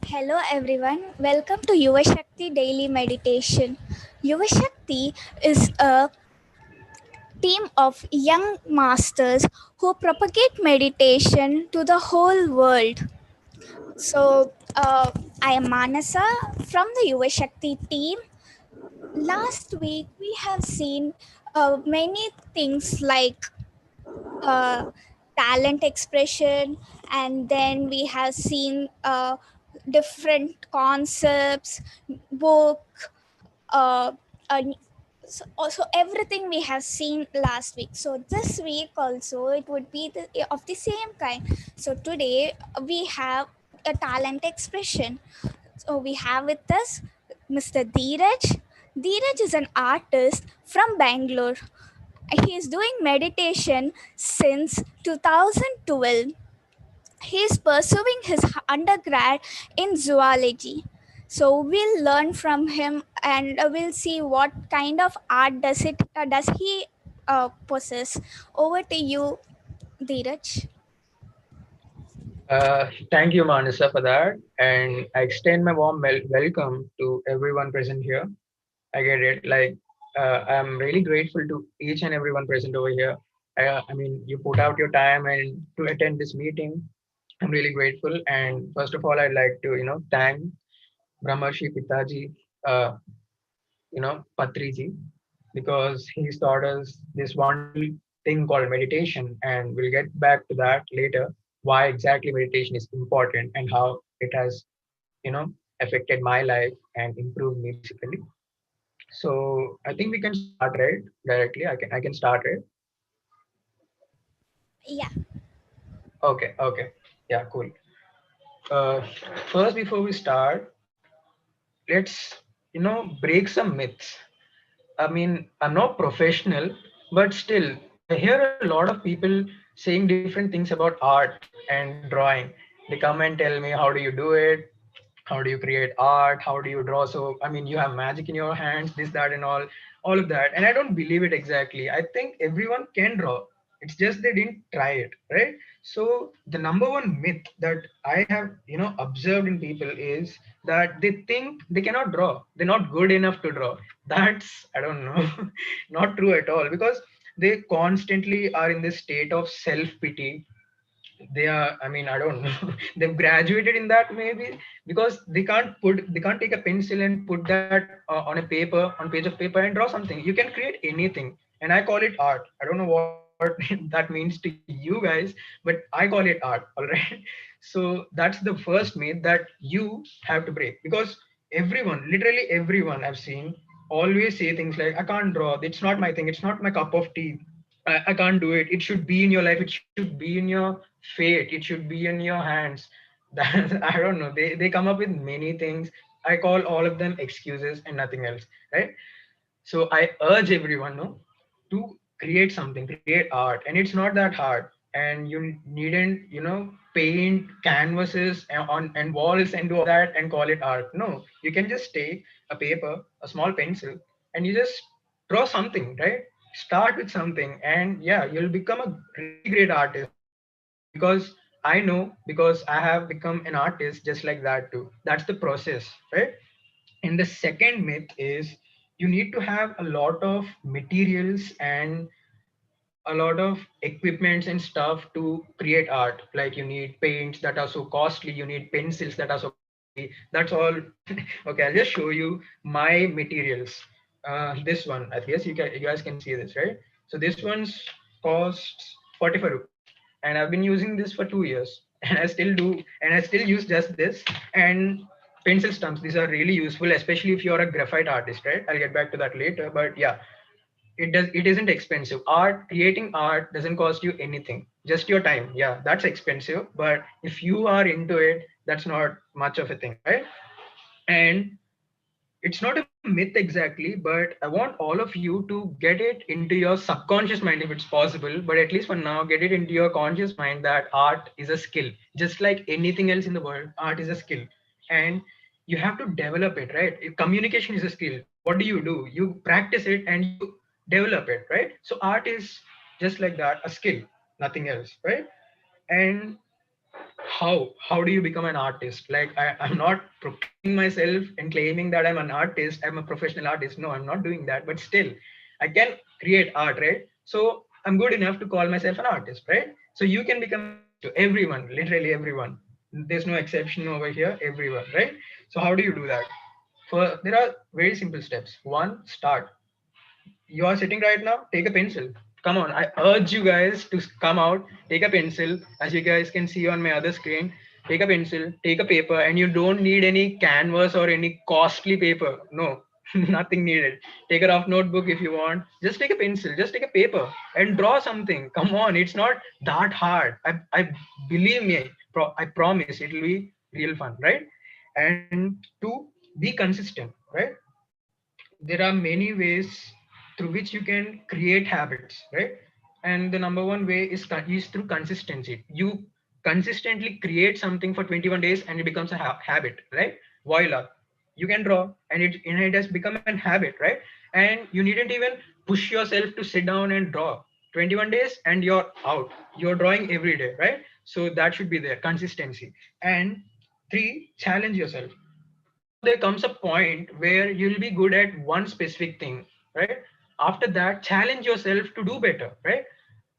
Hello everyone, welcome to Yuva Shakti Daily Meditation. Yuva Shakti is a team of young masters who propagate meditation to the whole world. I am Manasa from the Yuva Shakti team. Last week, we have seen many things like uh, talent expression, and then we have seen different concepts, book, uh, uh, also everything we have seen last week. So this week also it would be of the same kind. So today we have a talent expression. So we have with us Mr. Dheeraj. Dheeraj is an artist from Bangalore. He is doing meditation since 2012. He is pursuing his undergrad in zoology. So we'll learn from him, and we'll see what kind of art does he possess. Over to you, Dheeraj. Thank you, Manasa, for that. And I extend my warm welcome to everyone present here. I get it. I'm really grateful to each and everyone present over here. You put out your time and to attend this meeting. I'm really grateful. And first of all, I'd like to, thank Brahmarshi Pitaji, Patriji, because he's taught us this wonderful thing called meditation. And we'll get back to that later, why exactly meditation is important and how it has, you know, affected my life and improved me basically. So I think we can start right directly. I can start right. Yeah. Okay. Yeah, cool. Uh, First, before we start, let's break some myths. I mean, I'm not professional, but still, I hear a lot of people saying different things about art and drawing. They come and tell me, how do you do it? How do you create art? How do you draw? So, I mean, you have magic in your hands, this, that, and all of that. And I don't believe it exactly. I think everyone can draw. It's just they didn't try it, right? So, the number one myth that I have, observed in people is that they think they cannot draw. They're not good enough to draw. That's, I don't know, not true at all, because they constantly are in this state of self pity. They are, I mean, I don't know, they've graduated in that maybe, because they can't take a pencil and put that on a paper, on page of paper, and draw something. You can create anything, and I call it art. I don't know what that means to you guys, but I call it art. All right. So that's the first myth that you have to break, because everyone, literally everyone I've seen, always say things like, I can't draw, it's not my thing, it's not my cup of tea. I can't do it. It should be in your life. It should be in your fate. It should be in your hands. That, I don't know. They come up with many things. I call all of them excuses and nothing else. Right. So I urge everyone, no, to create something, create art, and it's not that hard. And you needn't, paint canvases and walls and do all that and call it art. No, you can just take a paper, a small pencil, and you just draw something, right? Start with something, and yeah, you'll become a really great artist. Because I know, because I have become an artist just like that too. That's the process, right? And the second myth is you need to have a lot of materials and a lot of equipments and stuff to create art. Like you need paints that are so costly, you need pencils that are so costly. That's all. Okay, I'll just show you my materials. This one, I guess you guys can see this, right? So this one's costs 45 rupees, and I've been using this for 2 years, and I still use just this and pencil stumps. These are really useful, especially if you're a graphite artist, right? I'll get back to that later, but yeah, it isn't expensive. Creating art doesn't cost you anything, just your time. Yeah, that's expensive, but if you are into it, that's not much of a thing, right? And it's not a myth exactly, but I want all of you to get it into your subconscious mind if it's possible, but at least for now, get it into your conscious mind that art is a skill. Just like anything else in the world, art is a skill. And you have to develop it, right? If communication is a skill, what do? You practice it and you develop it, right? So art is just like that, a skill, nothing else, right? And how do you become an artist? Like I'm not proclaiming myself and claiming that I'm an artist, I'm a professional artist. No, I'm not doing that, but still I can create art, right? So I'm good enough to call myself an artist, right? So you can become an artist to everyone, literally everyone. There's no exception over here, everyone, right? So how do you do that? For there are very simple steps. One, start. You are sitting right now, take a pencil. Come on, I urge you guys to come out, take a pencil. As you guys can see on my other screen, take a pencil, take a paper, and you don't need any canvas or any costly paper. No, nothing needed. Take a rough notebook if you want. Just take a pencil, just take a paper and draw something. Come on, it's not that hard. I believe me, I promise it will be real fun, right? And two, be consistent, right? There are many ways through which you can create habits, right? And the number one way is through consistency. You consistently create something for 21 days and it becomes a habit, right? Voila, you can draw, and it has become an habit, right? And you needn't even push yourself to sit down and draw. 21 days and you're out, you're drawing every day, right? So that should be there, consistency. And three, challenge yourself. Now there comes a point where you'll be good at one specific thing, right? After that, challenge yourself to do better, right?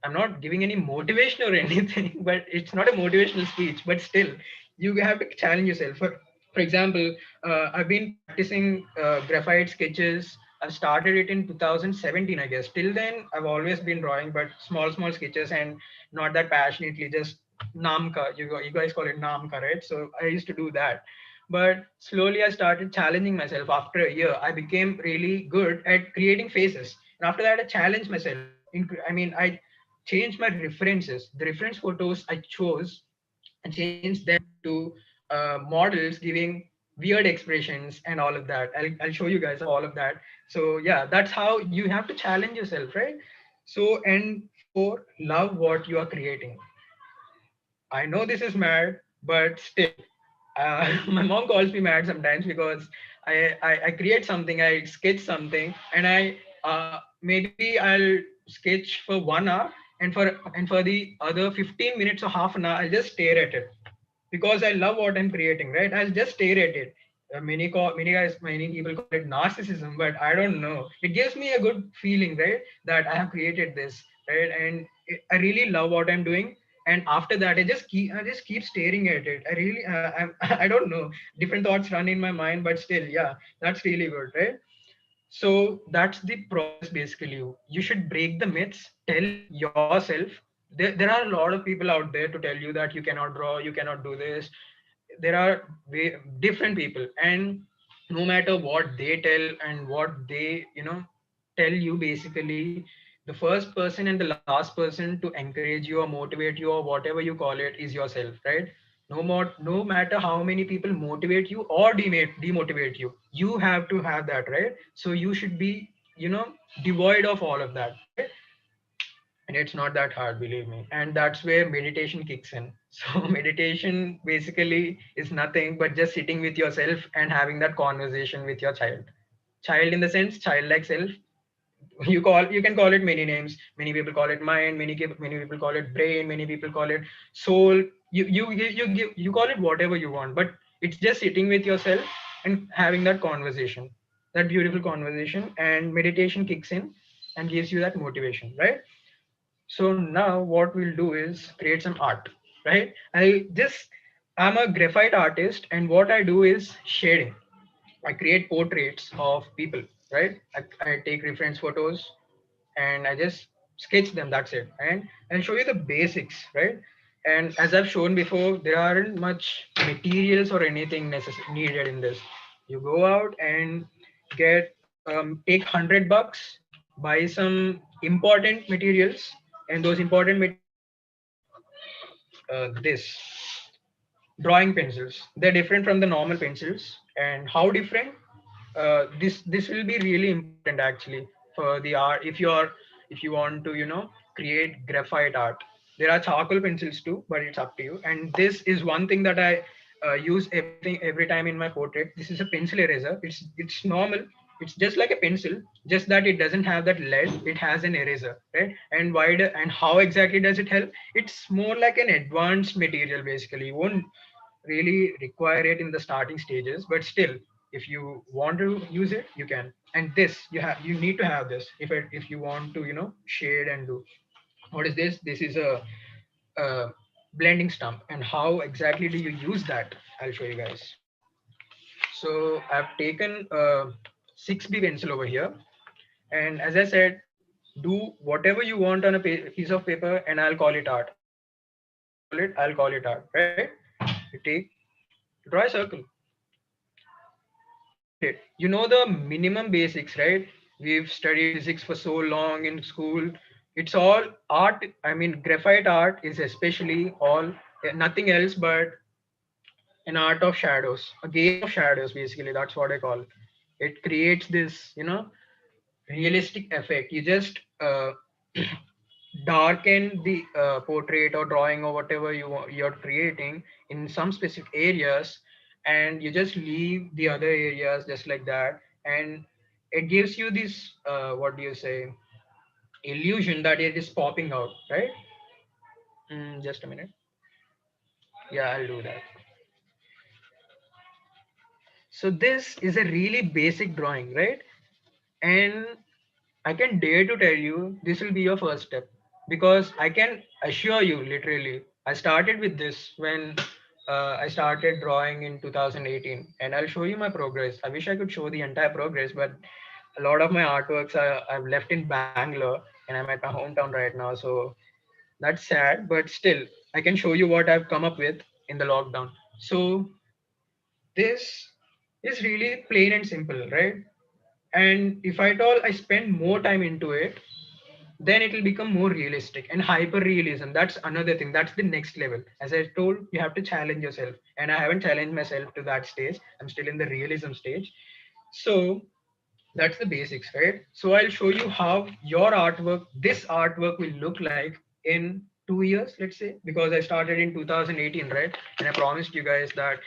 I'm not giving any motivation or anything, but it's not a motivational speech, but still you have to challenge yourself. For example, I've been practicing graphite sketches. I started it in 2017, I guess. Till then, I've always been drawing, but small sketches and not that passionately, just namka. You guys call it namka, right? So I used to do that. But slowly I started challenging myself. After a year, I became really good at creating faces. And after that, I challenged myself. I changed my references. The reference photos I chose and changed them to models giving weird expressions and all of that. I'll show you guys all of that. So yeah, that's how you have to challenge yourself, right? So, and four, love what you are creating. I know this is mad, but still, my mom calls me mad sometimes because I create something, I sketch something, and maybe I'll sketch for 1 hour, and for the other 15 minutes or half an hour, I'll just stare at it because I love what I'm creating, right? I'll just stare at it. Many people call it narcissism, but I don't know. It gives me a good feeling, right? That I have created this, right? And I really love what I'm doing. And after that, I just keep staring at it. I really, I don't know. Different thoughts run in my mind, but still, yeah, that's really good, right? So that's the process basically. You should break the myths, tell yourself. There are a lot of people out there to tell you that you cannot draw, you cannot do this. There are different people, and no matter what they tell and what they, tell you, basically, the first person and the last person to encourage you or motivate you or whatever you call it is yourself, right? No matter how many people motivate you or demotivate you, you have to have that, right? So you should be, devoid of all of that, right? And it's not that hard, believe me. And that's where meditation kicks in. So meditation basically is nothing but just sitting with yourself and having that conversation with your child, in the sense childlike self. You can call it many names. Many people call it mind, many people call it brain, many people call it soul. You call it whatever you want, but it's just sitting with yourself and having that conversation, that beautiful conversation. And meditation kicks in and gives you that motivation, right? So now what we'll do is create some art, right? I'm a graphite artist, and what I do is shading. I create portraits of people, right? I take reference photos and I just sketch them. That's it. And I'll show you the basics, right? And as I've shown before, there aren't much materials or anything needed in this. You go out and take $100, buy some important materials, and those important materials are this drawing pencils. They're different from the normal pencils. And how different? This will be really important actually for the art. If you want to, create graphite art, there are charcoal pencils too, but it's up to you. And this is one thing that I use every time in my portrait. This is a pencil eraser. It's normal. It's just like a pencil, just that it doesn't have that lead, it has an eraser, right? And and how exactly does it help? It's more like an advanced material. Basically, you won't really require it in the starting stages, but still, if you want to use it, you can. And this, you need to have this if you want to, shade and do. What is this? This is a blending stump. And how exactly do you use that? I'll show you guys. So I've taken a 6B pencil over here, and as I said, do whatever you want on a piece of paper, and I'll call it art. Whatever you want to call it, I'll call it art, right? You draw a circle, paint it. You know the minimum basics, right? We've studied physics for so long in school. It's all art. I mean, graphite art is especially all nothing else but an art of shadows, a game of shadows. Basically, that's what I call. It creates this, realistic effect. You just darken the portrait or drawing or whatever you're creating in some specific areas, and you just leave the other areas just like that, and it gives you this what do you say, illusion that it is popping out, right? Just a minute. Yeah, I'll do that. So this is a really basic drawing, right? And I can dare to tell you this will be your first step, because I can assure you, literally, I started with this when I started drawing in 2018, and I'll show you my progress. I wish I could show the entire progress, but a lot of my artworks I've left in Bangalore, and I'm at my hometown right now. So that's sad, but still, I can show you what I've come up with in the lockdown. So this is really plain and simple, right? And if at all I spend more time into it, then it will become more realistic and hyper realism. That's another thing. That's the next level. As I told, you have to challenge yourself, and I haven't challenged myself to that stage. I'm still in the realism stage. So that's the basics, right? So I'll show you how this artwork will look like in 2 years, let's say, because I started in 2018, right? And I promised you guys that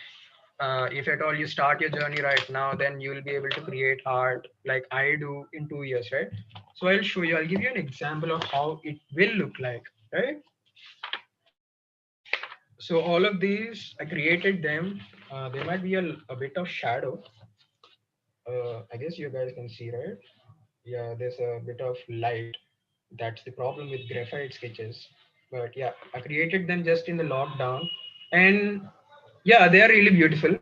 if at all you start your journey right now, then you will be able to create art like I do in 2 years, right? So I'll show you, I'll give you an example of how it will look like, right? So all of these, I created them. There might be a bit of shadow. I guess you guys can see, right? Yeah, there's a bit of light. That's the problem with graphite sketches. But yeah, I created them just in the lockdown, and yeah, they are really beautiful.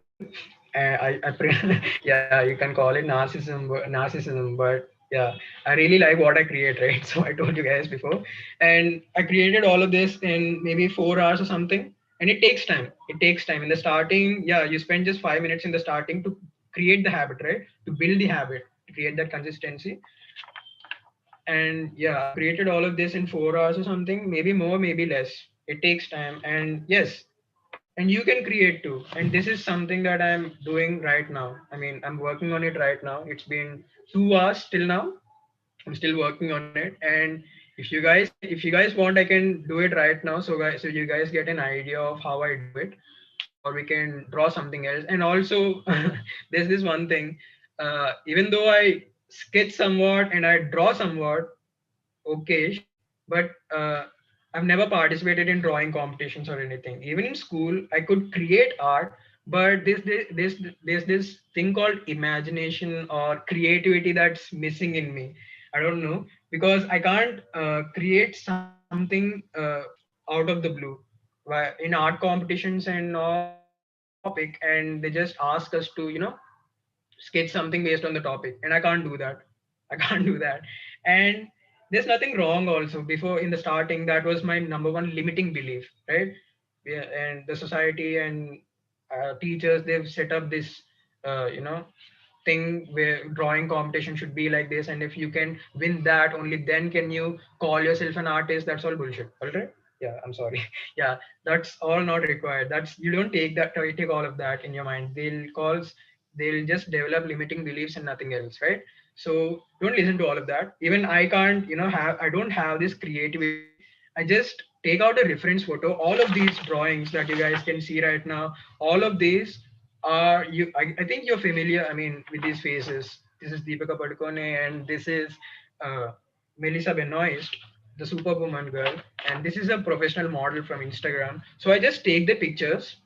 Yeah, you can call it narcissism, but yeah, I really like what I create, right? So I told you guys before, and I created all of this in maybe 4 hours or something, and it takes time. It takes time in the starting. Yeah, you spend just 5 minutes in the starting to create the habit, right? To build the habit, to create that consistency. And yeah, I've created all of this in 4 hours or something, maybe more, maybe less. It takes time, and yes, and you can create too. And this is something that I'm doing right now. I mean, I'm working on it right now. It's been 2 hours till now. I'm still working on it. And if you guys want, I can do it right now. So you guys get an idea of how I do it, or we can draw something else. And also, there's this one thing. Even though I sketch somewhat and I draw somewhat, okay, but I've never participated in drawing competitions or anything. Even in school, I could create art, but there's this thing called imagination or creativity that's missing in me. I don't know, because I can't create something out of the blue. In art competitions and all, they give us a topic and they just ask us to, sketch something based on the topic, and I can't do that. I can't do that. And there's nothing wrong also. Before, in the starting, that was my number one limiting belief, right? Yeah, and the society and teachers, they've set up this uh, you know thing where drawing competition should be like this, and if you can win that, only then can you call yourself an artist. That's all bullshit. All right. Yeah, I'm sorry. Yeah, that's all not required. That's, you don't take all of that in your mind. They'll just develop limiting beliefs and nothing else, right? So don't listen to all of that. Even I can't, I don't have this creativity. I just take out a reference photo. All of these drawings that you guys can see right now, all of these are, I think you're familiar, I mean, with these faces. this is Deepika Padukone, and this is uh, Melissa Benoist, the Superwoman girl, and this is a professional model from Instagram. So I just take the pictures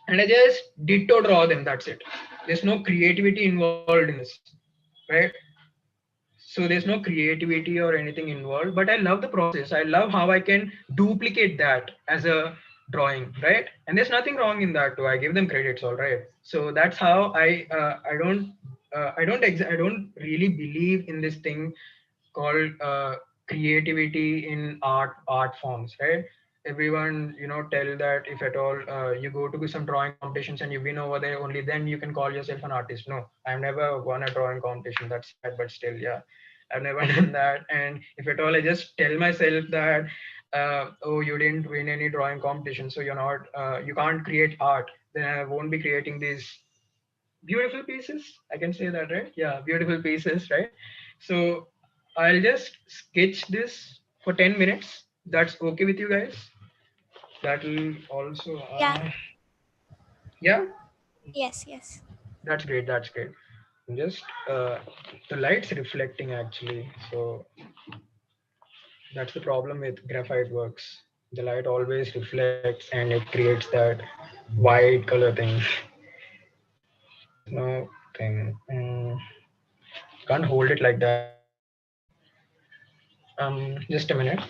and I just ditto draw them. That's it. There's no creativity involved in this, right? So there's no creativity or anything involved, but I love the process. I love how I can duplicate that as a drawing, right? And there's nothing wrong in that too. I give them credits, all right. So that's how I don't really believe in this thing called creativity in art forms, right? Everyone, tell that if at all you go to some drawing competitions and you win over there, only then you can call yourself an artist. No, I've never won a drawing competition. That's sad, but still, yeah, I've never done that. And if at all I just tell myself that oh, you didn't win any drawing competition, so you're not you can't create art, then I won't be creating these beautiful pieces. I can say that, right? Yeah, beautiful pieces, right? So I'll just sketch this for 10 minutes. That's okay with you guys? That will also Yeah. yeah, Yes. Yes. that's great, that's great. Just the light's reflecting actually, so that's the problem with graphite works. The light always reflects and it creates that white color thing. There's no thing. Can't hold it like that. Just a minute.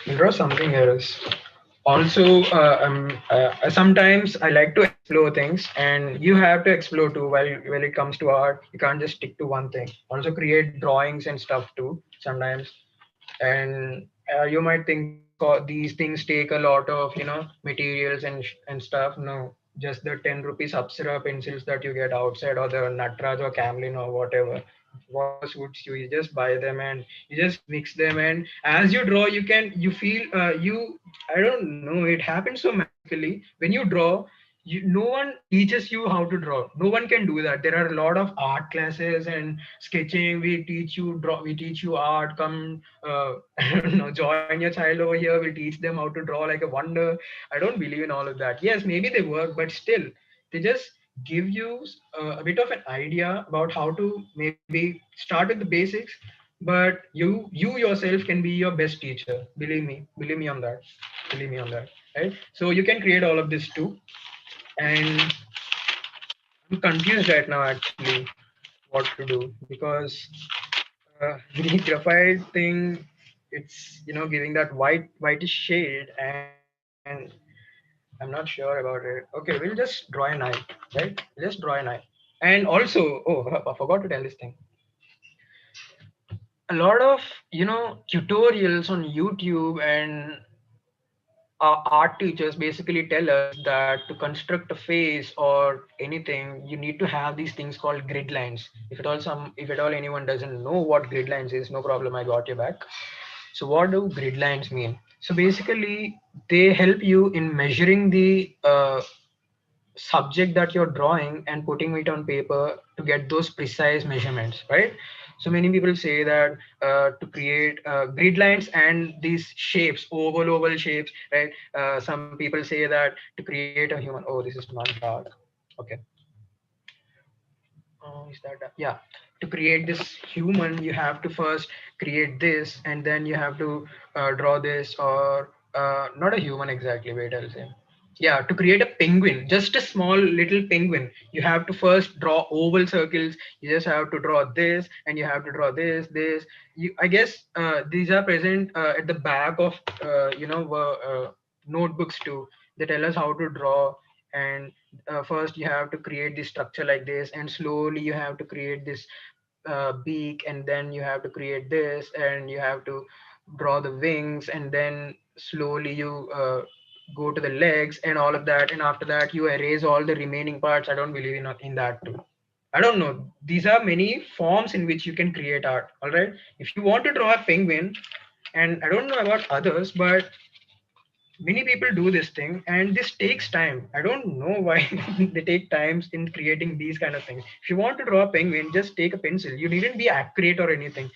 We'll draw something else. Also, sometimes I like to explore things, and you have to explore too. While when it comes to art, you can't just stick to one thing. Also, create drawings and stuff too sometimes. And you might think these things take a lot of materials and stuff. No, just the 10 rupees Apsara pencils that you get outside, or the Natraj or Camlin or whatever suits you. You just buy them and you just mix them, and as you draw, you feel I don't know, it happens so magically when you draw. No one teaches you how to draw. No one can do that. There are a lot of art classes and sketching. We teach you draw. We teach you art. Come, I don't know, join your child over here. We teach them how to draw like a wonder. I don't believe in all of that. Yes, maybe they work, but still, they just give you a bit of an idea about how to maybe start with the basics. But you yourself can be your best teacher. Believe me on that. Believe me on that. Right? So you can create all of this too. And I'm confused right now actually what to do, because the graphite thing, it's giving that whitish shade, and I'm not sure about it. Okay, we'll just draw an eye, right? Just draw an eye. And also, oh, I forgot to tell this thing. A lot of tutorials on YouTube and art teachers basically tell us that to construct a face or anything, you need to have these things called grid lines. If at all anyone doesn't know what grid lines is, no problem, I got your back. So what do grid lines mean? So basically, they help you in measuring the subject that you're drawing and putting it on paper to get those precise measurements, right? So many people say that to create grid lines and these shapes, oval shapes, right? Some people say that to create a human, oh, this is not dark. Okay. Is that yeah, to create this human you have to first create this, and then you have to draw this, or not a human exactly, wait, I'll say, yeah, to create a penguin, just a small little penguin, you have to first draw oval circles. You just have to draw this, and you have to draw this I guess these are present at the back of notebooks too. They tell us how to draw. And first you have to create this structure like this, and slowly you have to create this beak, and then you have to create this, and you have to draw the wings, and then slowly you go to the legs and all of that, and after that you erase all the remaining parts. I don't believe in that too. I don't know, these are many forms in which you can create art, all right? If you want to draw a penguin, and I don't know about others, but many people do this thing, and this takes time. I don't know why they take times in creating these kind of things. If you want to draw a penguin, just take a pencil. You needn't be accurate or anything.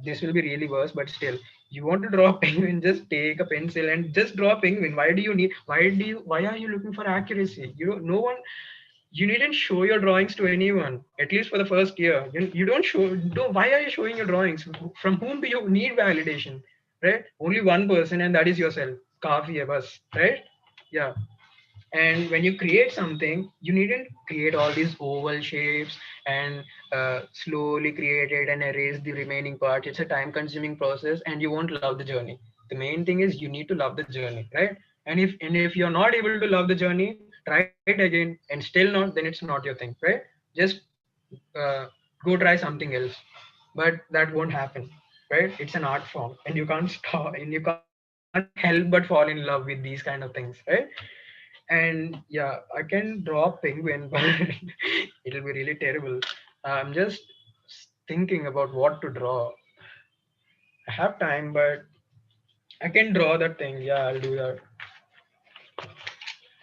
This will be really worse, but still, you want to draw a penguin, just take a pencil and just draw a penguin. Why are you looking for accuracy? No one you needn't show your drawings to anyone, at least for the first year. You don't show, why are you showing your drawings? From whom do you need validation, right? Only one person, and that is yourself. Kafi hai bas, right? Yeah. And when you create something, you needn't create all these oval shapes and slowly create it and erase the remaining part. It's a time consuming process and you won't love the journey. The main thing is you need to love the journey, right? And if you're not able to love the journey, try it again and still not, then it's not your thing, right? Just uh, go try something else. But that won't happen, right? It's an art form and you can't stop and you can't help but fall in love with these kind of things, right? And yeah, I can draw a penguin, but it'll be really terrible. I'm just thinking about what to draw. I have time, but I can draw that thing. Yeah, I'll do that.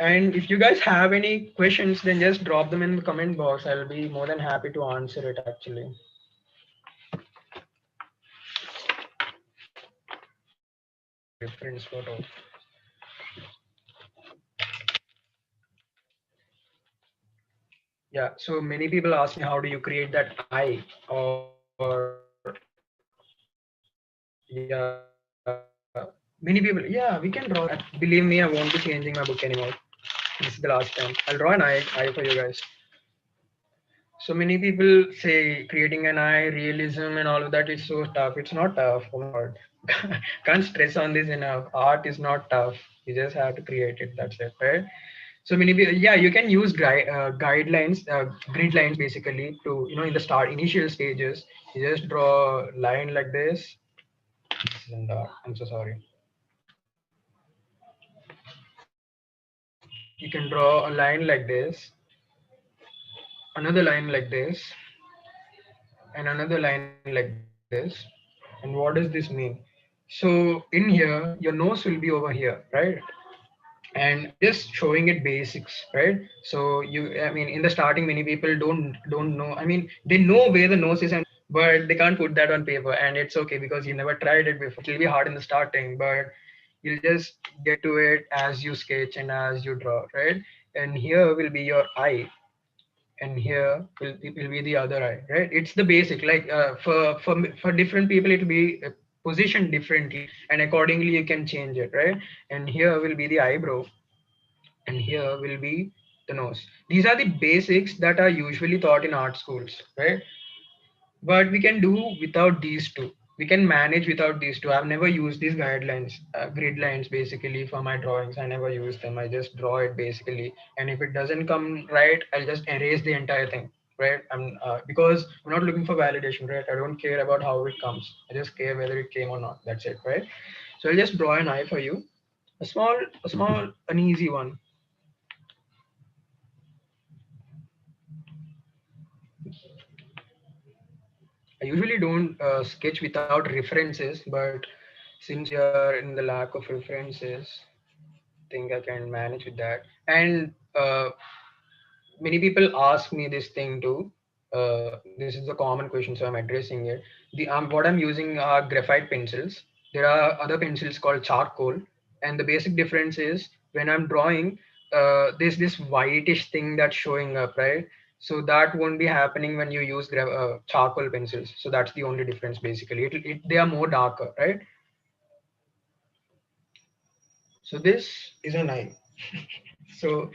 And if you guys have any questions, then just drop them in the comment box. I'll be more than happy to answer it actually. Reference photo. Yeah, so many people ask me, how do you create that eye? Or yeah, many people, yeah, we can draw that. Believe me, I won't be changing my book anymore. This is the last time. I'll draw an eye for you guys. So many people say creating an eye, realism, and all of that is so tough. It's not tough. Oh my god, can't stress on this enough. Art is not tough. You just have to create it. That's it, right? So many people, yeah, you can use guidelines, grid lines basically to, in the start initial stages. You just draw a line like this, and I'm so sorry. You can draw a line like this, another line like this, and another line like this. And what does this mean? So in here, your nose will be over here, right? And I'm just showing it basics, right? So I mean, in the starting, many people don't know. I mean, they know where the nose is, and but they can't put that on paper, and it's okay because you never tried it before. It will be hard in the starting, but you'll just get to it as you sketch and as you draw, right? And here will be your eye, and here it will be the other eye, right? It's the basic, like for different people it will be positioned differently, and accordingly you can change it, right? And here will be the eyebrow, and here will be the nose. These are the basics that are usually taught in art schools, right? But we can do without these two. We can manage without these two. I've never used these guidelines, grid lines basically for my drawings. I never use them. I just draw it basically, and if it doesn't come right, I'll just erase the entire thing, right? Because I'm not looking for validation, right? I don't care about how it comes. I just care whether it came or not. That's it, right? So I'll just draw an eye for you, a small, an easy one. I usually don't sketch without references, but since we are in the lack of references, I think I can manage with that. And many people ask me this thing too. This is a common question, so I'm addressing it. What I'm using are graphite pencils. There are other pencils called charcoal, and the basic difference is when I'm drawing, there's this whitish thing that's showing up, right? So that won't be happening when you use charcoal pencils. So that's the only difference basically. They are more darker, right? So this is an eye. So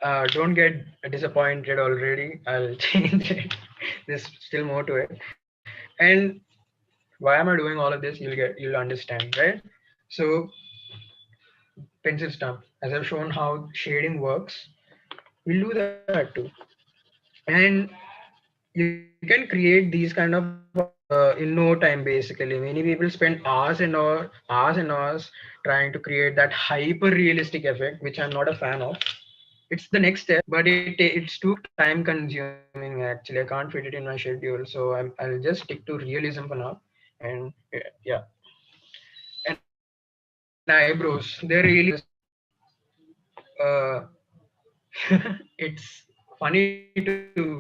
don't get disappointed already. I'll change it. There's still more to it. And why am I doing all of this? You'll understand, right? So pencil stamp. As I've shown how shading works, we'll do that too. And you can create these kind of in no time basically. Many people spend hours and hours trying to create that hyper realistic effect, which I'm not a fan of. It's the next step, but it's too time consuming actually. I can't fit it in my schedule, so I'll just stick to realism for now. And yeah, and eyebrows, they're really uh it's funny to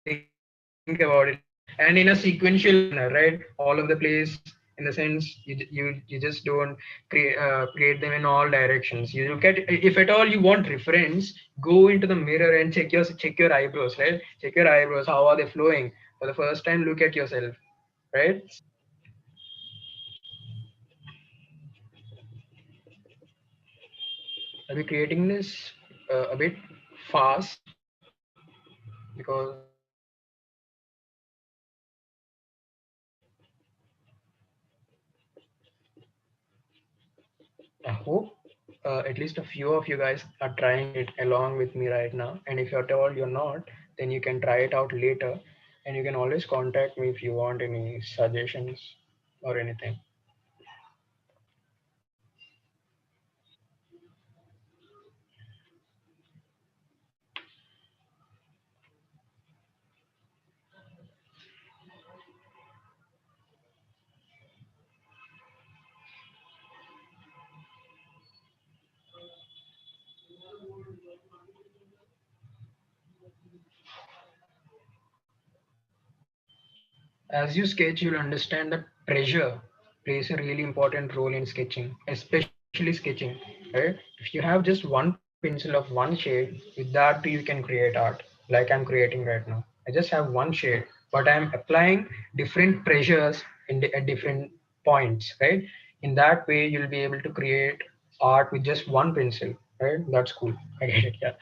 think about it, and in a sequential manner, right? All of the place in the same place. in the sense you just don't create them in all directions. You look at, if at all you want reference, go into the mirror and check your eyebrows, right? Check your eyebrows, how are they flowing? For the first time, look at yourself, right? I'll be creating this a bit fast because I hope at least a few of you guys are trying it along with me right now. And if at all you're not, then you can try it out later. And you can always contact me if you want any suggestions or anything. As you sketch, you'll understand that pressure plays a really important role in sketching, especially sketching, right? If you have just one pencil of one shade, with that you can create art like I'm creating right now. I just have one shade, but I'm applying different pressures at different points, right? In that way, you'll be able to create art with just one pencil, right? That's cool. I get it. Yeah.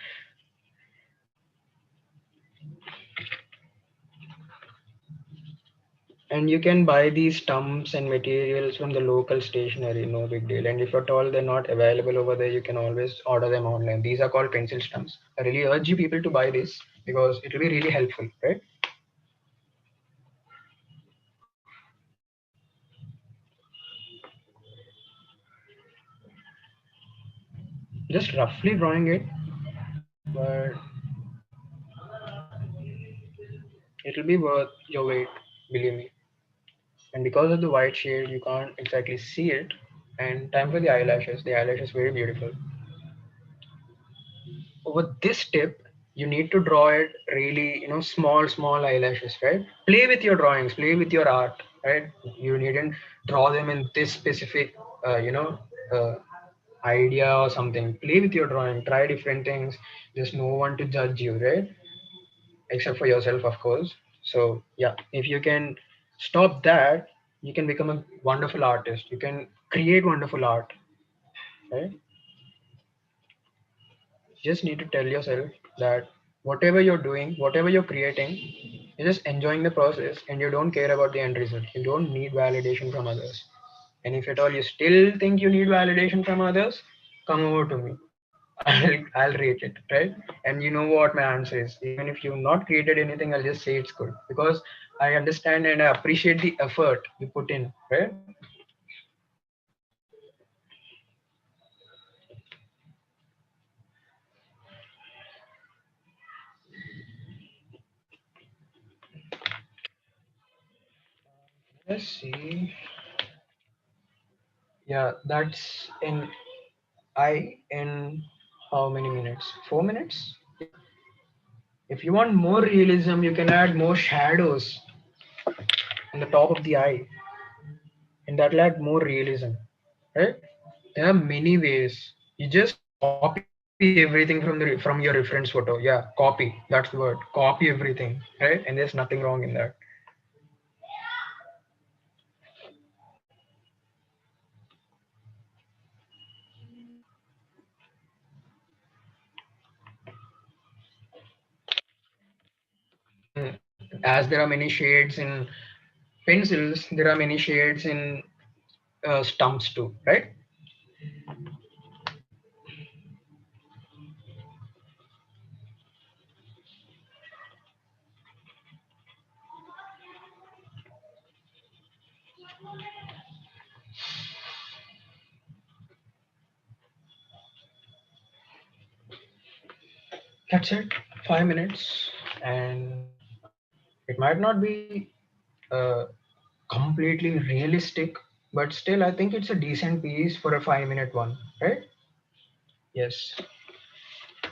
And you can buy these stumps and materials from the local stationery, no big deal. And if at all they're not available over there, you can always order them online. These are called pencil stumps. I really urge you people to buy this because it will be really helpful, right? Just roughly drawing it, but it'll be worth your weight, believe me. And because of the white shade, you can't exactly see it. And time for the eyelashes. The eyelash is very beautiful. Over this tip, you need to draw it really, small eyelashes, right? Play with your drawings, play with your art, right? You needn't draw them in this specific, uh, you know, uh, idea or something. Play with your drawing, try different things. There's no one to judge you, right? Except for yourself, of course. So, yeah, if you can stop that, you can become a wonderful artist. You can create wonderful art, right? Just need to tell yourself that whatever you're doing, whatever you're creating, you're just enjoying the process and you don't care about the end result. You don't need validation from others. And if at all you still think you need validation from others, come over to me. I'll rate it, right? And you know what my answer is. Even if you've not created anything, I'll just say it's good because I understand and I appreciate the effort you put in, right? Let's see. Yeah, that's in I in how many minutes? 4 minutes? Yeah. If you want more realism, you can add more shadows on the top of the eye, and that'll add more realism, right? There are many ways. You just copy everything from your reference photo. Yeah, copy. That's the word. Copy everything, right? And there's nothing wrong in that. And as there are many shades in pencils, there are many shades in stumps too, right? That's it. 5 minutes, and it might not be uh, completely realistic, but still, I think it's a decent piece for a 5 minute one, right? Yes.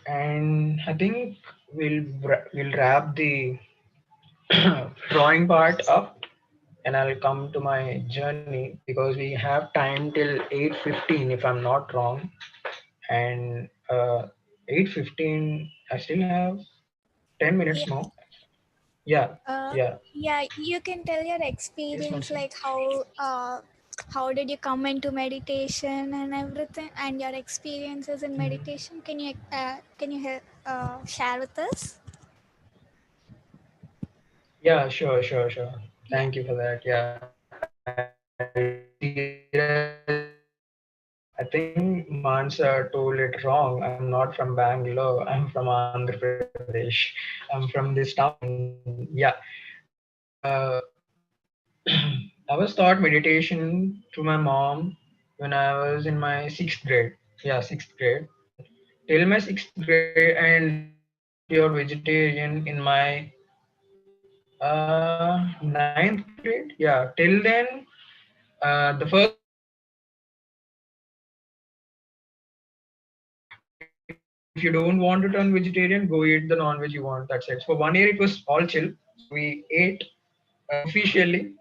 And I think we'll wrap the drawing part up, and I'll come to my journey because we have time till 8:15 if I'm not wrong. And 8:15, I still have 10 minutes Yeah. more. Yeah, Uh, yeah. yeah, you can tell your Yes, experience, Mansi. like how did you come into meditation and everything, and your experiences in Mhm. meditation. Can you share with us? Yeah, sure, sure, sure. Yeah. Thank you for that. Yeah, I think Mansa told it wrong. I'm not from Bangalore. I'm from Andhra Pradesh. I'm from this town. Yeah. I was taught meditation through my mom when I was in my sixth grade. Yeah, sixth grade. Till my sixth grade, and then I became a pure vegetarian in my ninth grade. Yeah, till then, the first 1 year was all if you don't want to turn vegetarian, go eat the non-veg you want. That's it. For 1 year, it was all chill. So we ate officially.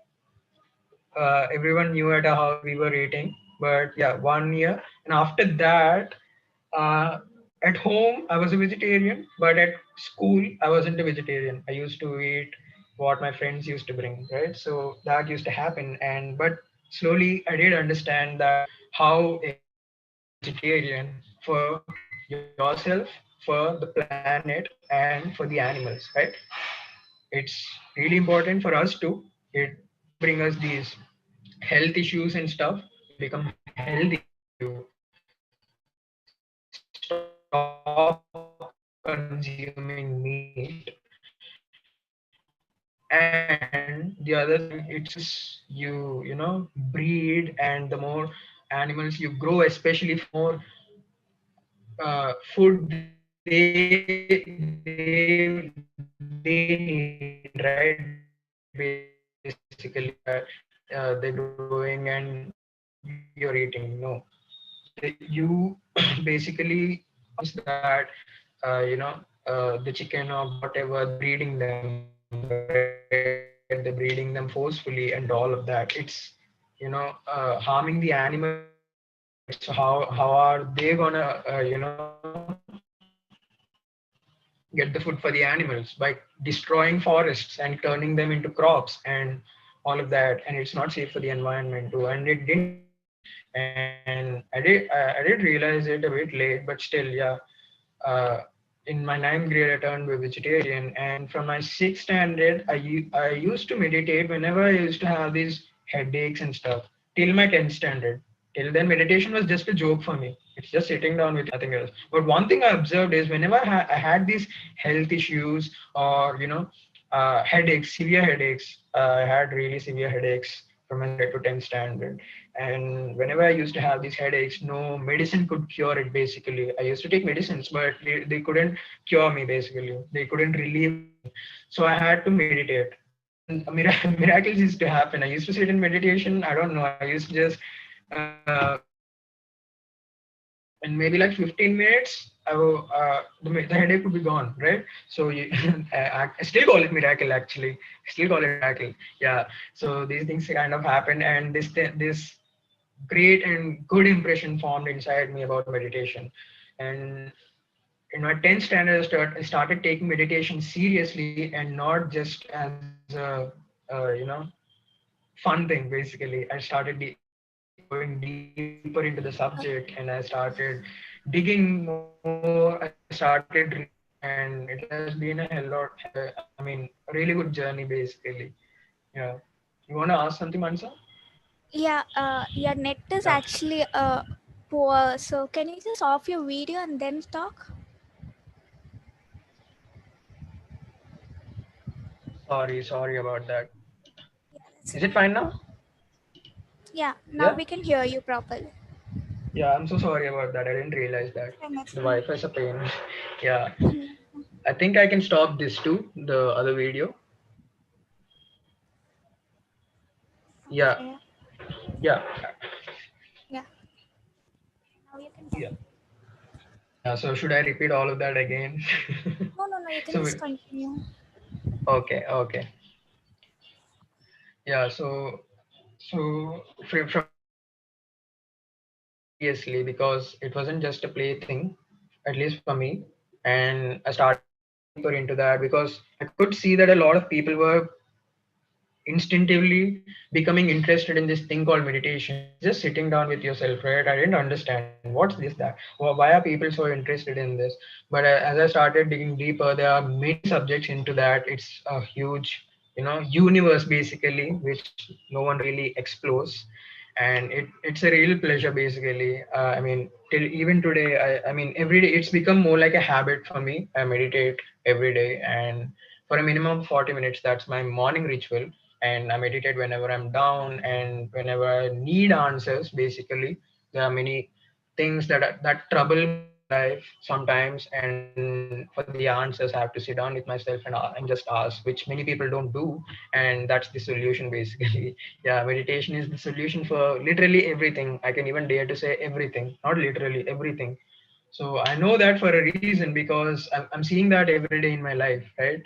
Everyone knew at our house we were eating. But yeah, 1 year. And after that, uh, at home, I was a vegetarian. But at school, I wasn't a vegetarian. I used to eat what my friends used to bring, right? So that used to happen. And but slowly, I did understand that how exactly to be a vegetarian for yourself, for the planet, and for the animals, right? It's really important for us too. It doesn't bring us these health issues and stuff. You become healthy if you stop consuming meat. And the other thing, it's just you breed, and the more animals you grow, especially for more food they need, right? Basically, they're growing and you're eating. No, you basically that the chicken or whatever they're breeding them, right? They're breeding them forcefully and all of that. It's harming the animals in a way, right? So how are they gonna get the food for the animals by destroying forests and turning them into crops and all of that? And it's not safe for the environment too, and it didn't happen. And I did realize it a bit late, but still, yeah. uh, in my ninth grade, I turned vegetarian, and from my sixth standard, I used to meditate whenever I used to have these headaches and stuff. Till my 10th standard. Till then, meditation was just a joke for me. It's just sitting down with nothing else. But one thing I observed is whenever I had these health issues or headaches, severe headaches, I had really severe headaches from my 3rd to 10th standard. And whenever I used to have these headaches, no medicine could cure it. Basically, I used to take medicines, but they couldn't cure me. Basically, they couldn't relieve the pain. So I had to meditate, and miracles used to happen. I used to sit in meditation. I don't know. I used to just in maybe like 15 minutes, the headache would be gone, right? So I still call it miracle, actually. I still call it miracle. Yeah. So these things kind of happen, and this great and good impression formed inside me about meditation. And in my 10th standard, I started taking meditation seriously and not just as a fun thing. Basically, I started going deeper into the subject, and I started digging more. I started reading more, and it has been a hell lot. A really good journey, basically. Yeah. You want to ask something, Mansa? Yeah, your net Yeah. is actually poor. So can you just off your video and then talk? Sorry about that. Yeah, that's Is it fine fine. now? Yeah, now Yeah. we can hear you properly. Yeah, I'm so sorry about that. I didn't realize that. Fine, that's The fine. Wi-Fi is a pain. Yeah. I think I can stop this too, the other video. Yeah. Okay. Yeah. Yeah. Now you can Yeah. talk. Yeah. So should I repeat all of that again? No, no, no. You can so just continue. okay. Okay. Yeah, from day one, I took meditation very seriously because it wasn't just a plaything, at least for me. And I started looking deeper into that because I could see that a lot of people were instinctively becoming interested in this thing called meditation. It's just sitting down with yourself, right? I didn't understand what's this, that. Why are people so interested in this? But as I started digging deeper, there are many subjects into that. It's a huge, universe basically, which no one really explores. And it's a real pleasure basically. I mean, till even today, I mean, every day it's become more like a habit for me. I meditate every day, and for a minimum of 40 minutes, that's my morning ritual. And I meditate whenever I'm down and whenever I need answers. Basically, there are many things that trouble me in life sometimes, and for the answers, I have to sit down with myself and just ask, which many people don't do, and that's the solution basically. Yeah, meditation is the solution for literally everything. I can even dare to say everything, not literally everything. So I know that for a reason because I'm seeing that every day in my life, right?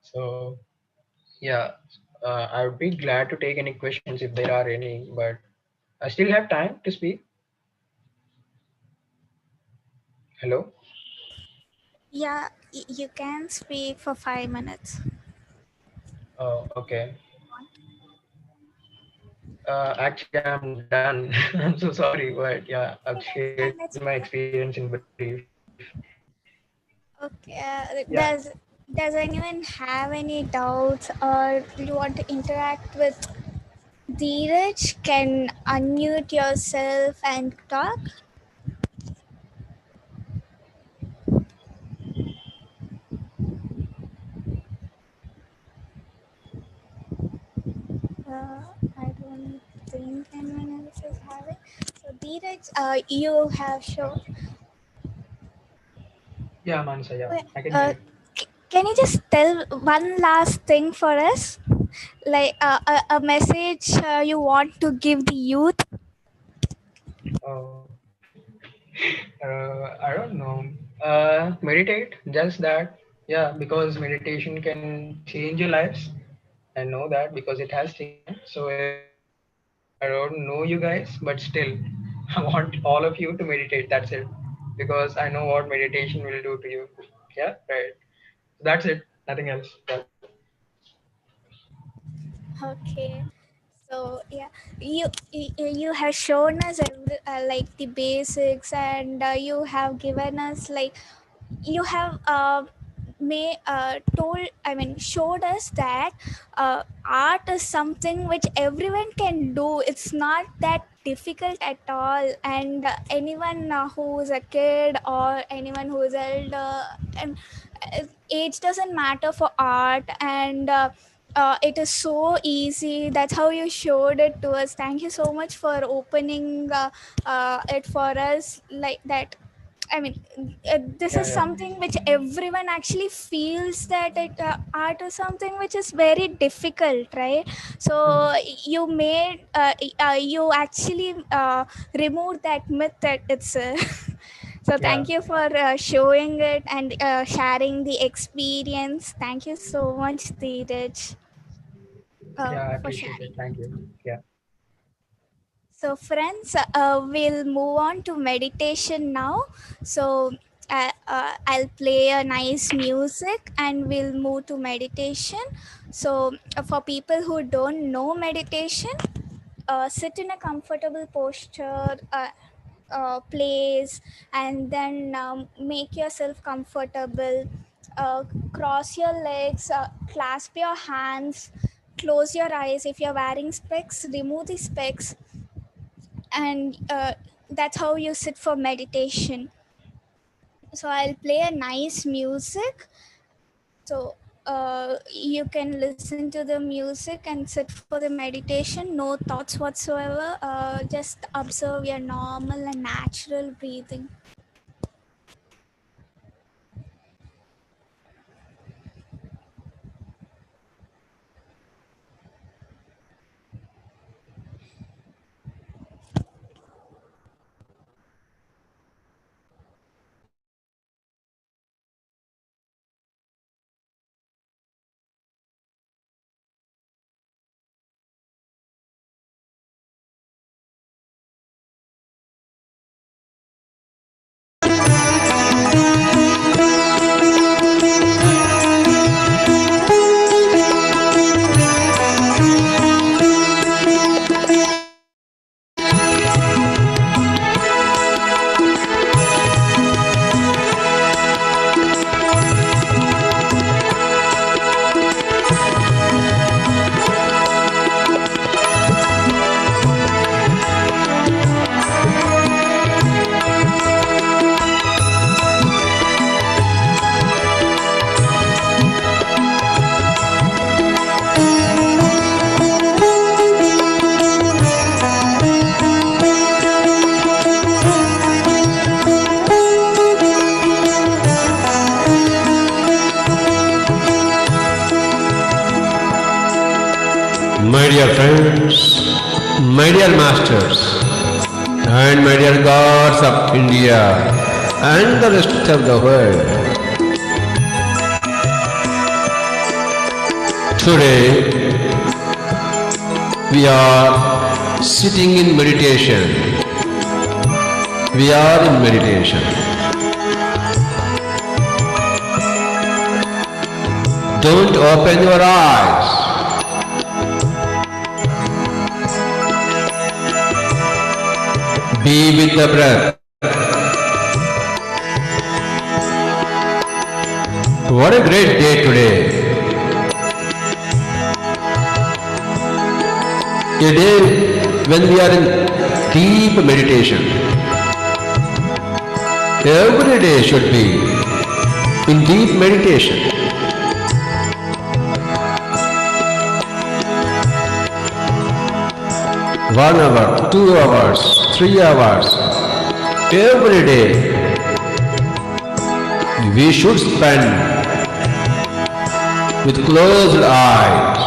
So yeah, I would be glad to take any questions if there are any, but I still have time to speak. Hello. Yeah, you can speak for 5 minutes. Oh, okay. Actually, I'm done. I'm so sorry, but yeah, I've Okay, that's shared my fine. That's experience fine. in brief. Okay. Yeah. Does anyone have any doubts or you want to interact with Dheeraj? Can unmute yourself and talk. Uh, I don't think anyone else is having. So Dheeraj, you have shown. Yeah, Mansa. Yeah, Wait, I can hear you. can you just tell one last thing for us, like a message you want to give the youth? Oh, I don't know. Meditate, just that. Yeah, because meditation can change your lives. I know that because it has changed mine. So everyone, I don't know you guys, but still, I want all of you to meditate. That's it. Because I know what meditation will do to you. Yeah, right. That's it. Nothing else. Yeah. Okay. So yeah, you have shown us like the basics, and you have given us like you have told, I mean showed us that art is something which everyone can do. It's not that difficult at all, and anyone who is a kid or anyone who is elder, and age doesn't matter for art, and it is so easy. That's how you showed it to us. Thank you so much for opening it for us like that. I mean, this is Yeah, yeah. something which everyone actually feels that art is something which is very difficult, right? So Mhm. you made, you actually removed that myth that it's. So Yeah. thank you for showing it and sharing the experience. Thank you so much, Dheeraj, Yeah, I for appreciate it. sharing. Thank you. Yeah. So, friends, we'll move on to meditation now. So, I'll play a nice music and we'll move to meditation. So, for people who don't know meditation, sit in a comfortable posture, place, and then make yourself comfortable. Cross your legs, clasp your hands, close your eyes. If you're wearing specs, remove the specs, and that's how you sit for meditation. So I'll play a nice music, so you can listen to the music and sit for the meditation. No thoughts whatsoever, just observe your normal and natural breathing. friends, my dear masters, and my dear gods of India and the rest of the world. Today we are sitting in meditation. We are in meditation. Don't open your eyes. Be with the breath. What a great day today. A day when we are in deep meditation. Every day should be in deep meditation. 1 hour, 2 hours, 3 hours, every day we should spend with closed eyes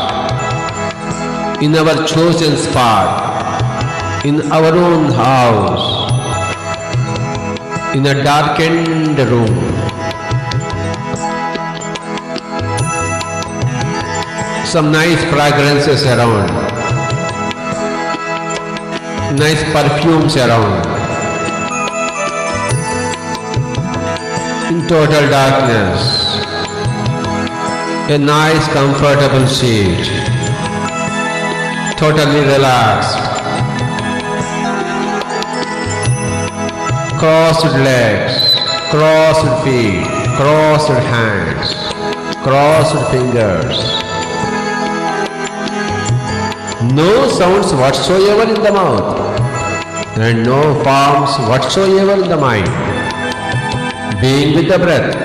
in our chosen spot, in our own house, in a darkened room. Some nice fragrances around, nice perfumes around. In total darkness, a nice comfortable seat, totally relaxed, crossed legs, crossed feet, crossed hands, crossed fingers. No sounds whatsoever in the mouth and no forms whatsoever in the mind. Being with the breath.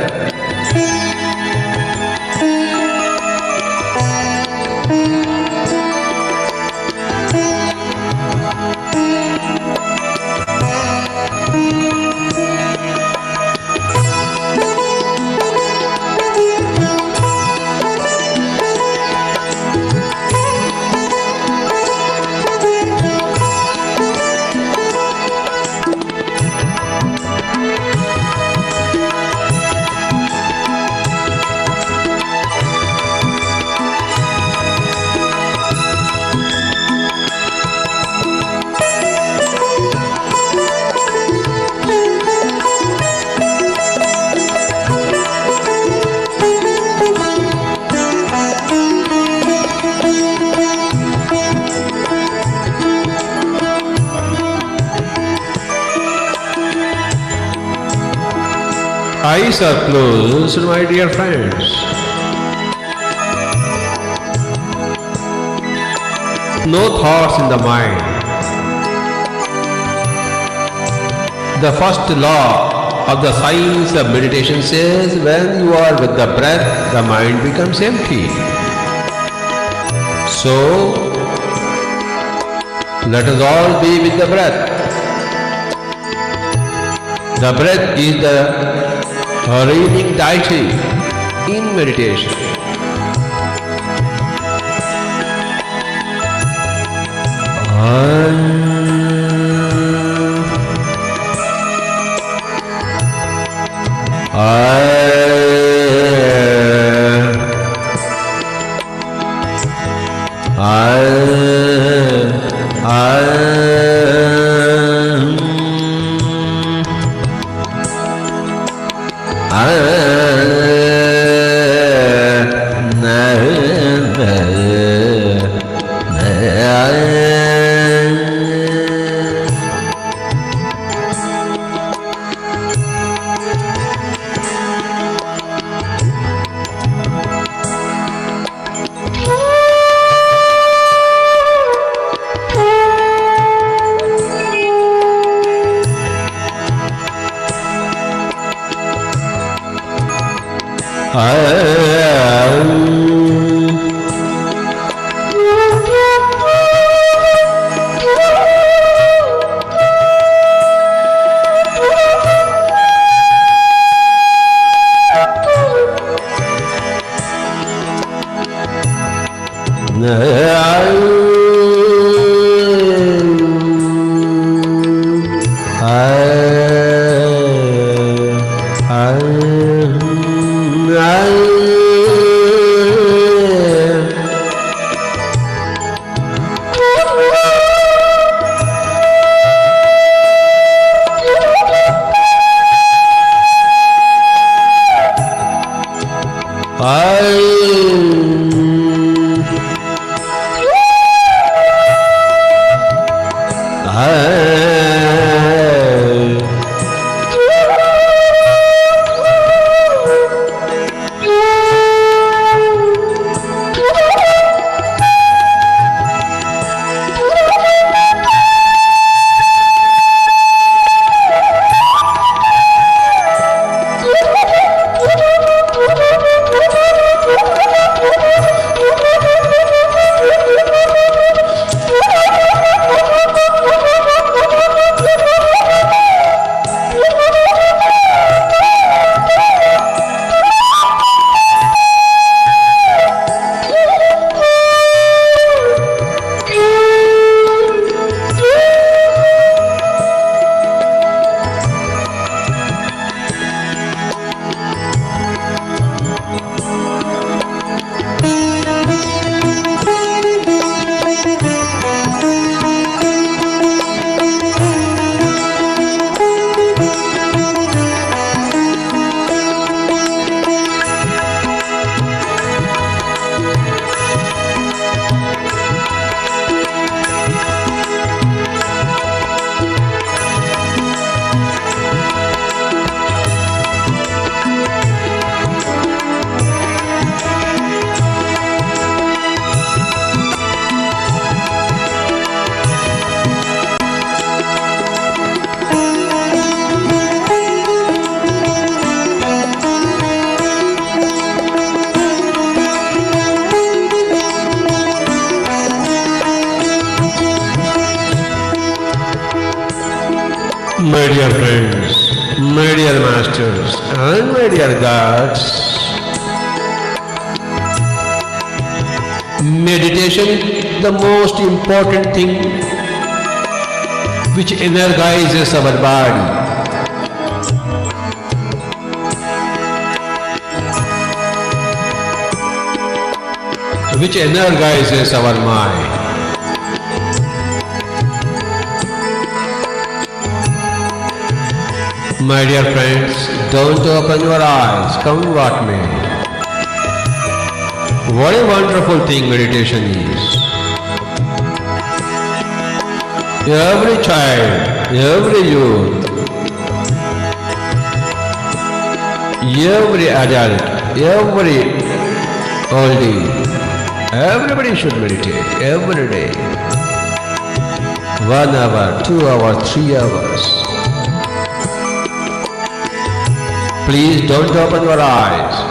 Eyes are closed, my dear friends. No thoughts in the mind. The first law of the science of meditation says when you are with the breath, the mind becomes empty. So, let us all be with the breath. The breath is the reigning deity in meditation. My dear masters and my dear gods, meditation is the most important thing which energizes our body, which energizes our mind. My dear friends, don't open your eyes, come what may. What a wonderful thing meditation is. Every child, every youth, every adult, every oldie, everybody should meditate every day. 1 hour, 2 hours, 3 hours. Please don't open your eyes.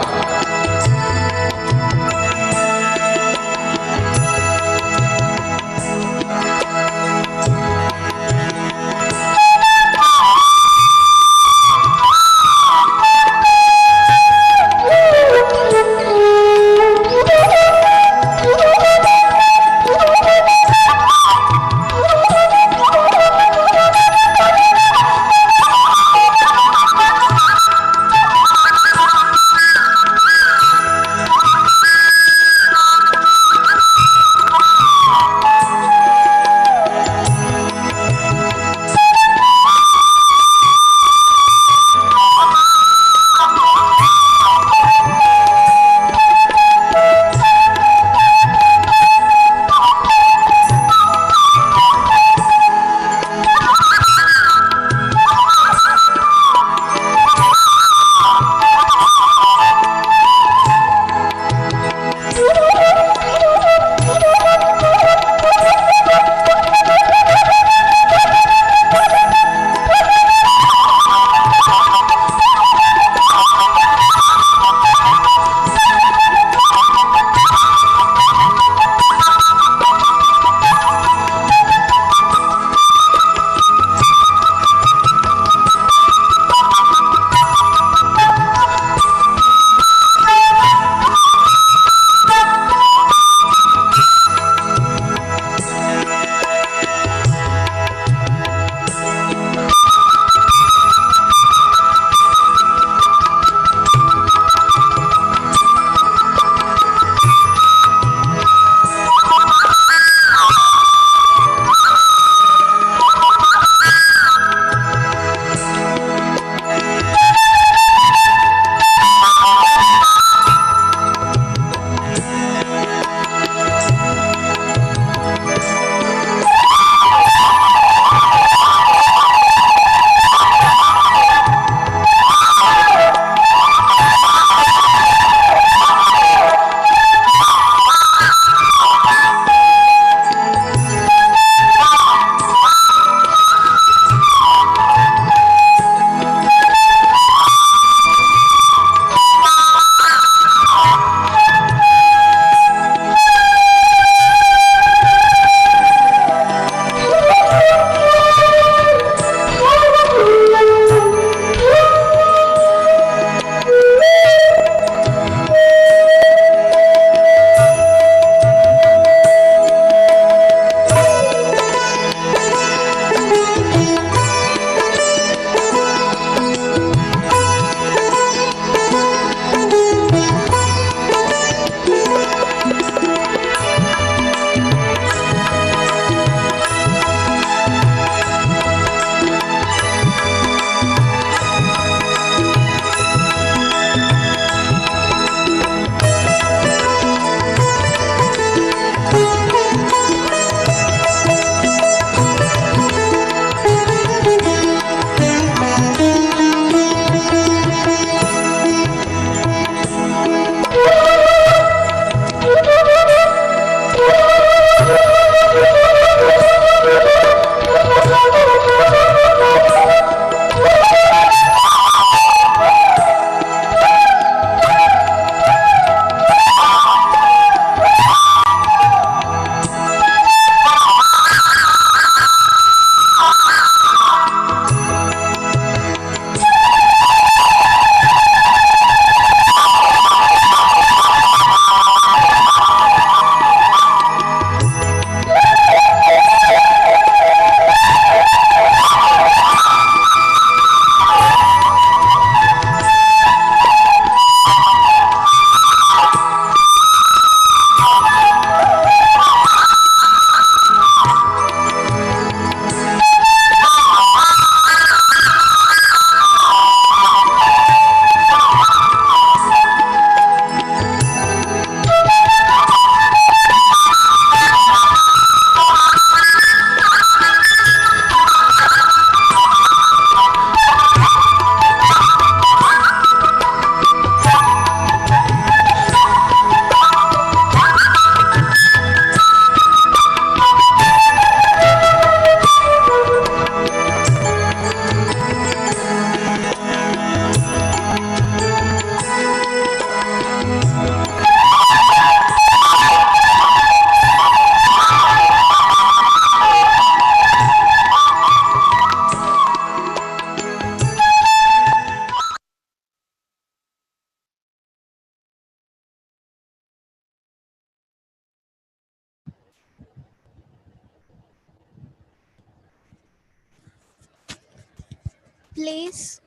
place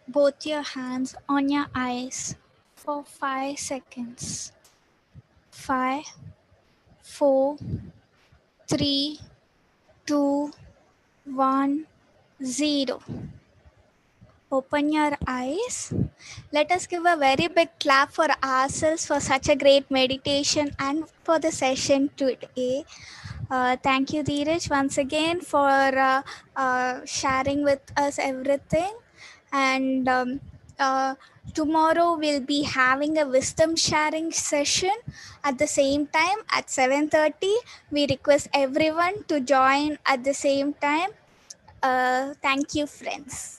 both your hands on your eyes for 5 seconds. 5, 4, 3, 2, 1, 0. Open your eyes. Let us give a very big clap for ourselves for such a great meditation and for the session today. Thank you, Dheeraj, once again for sharing with us everything. And tomorrow we'll be having a wisdom sharing session at the same time at 7:30. We request everyone to join at the same time. Thank you, friends.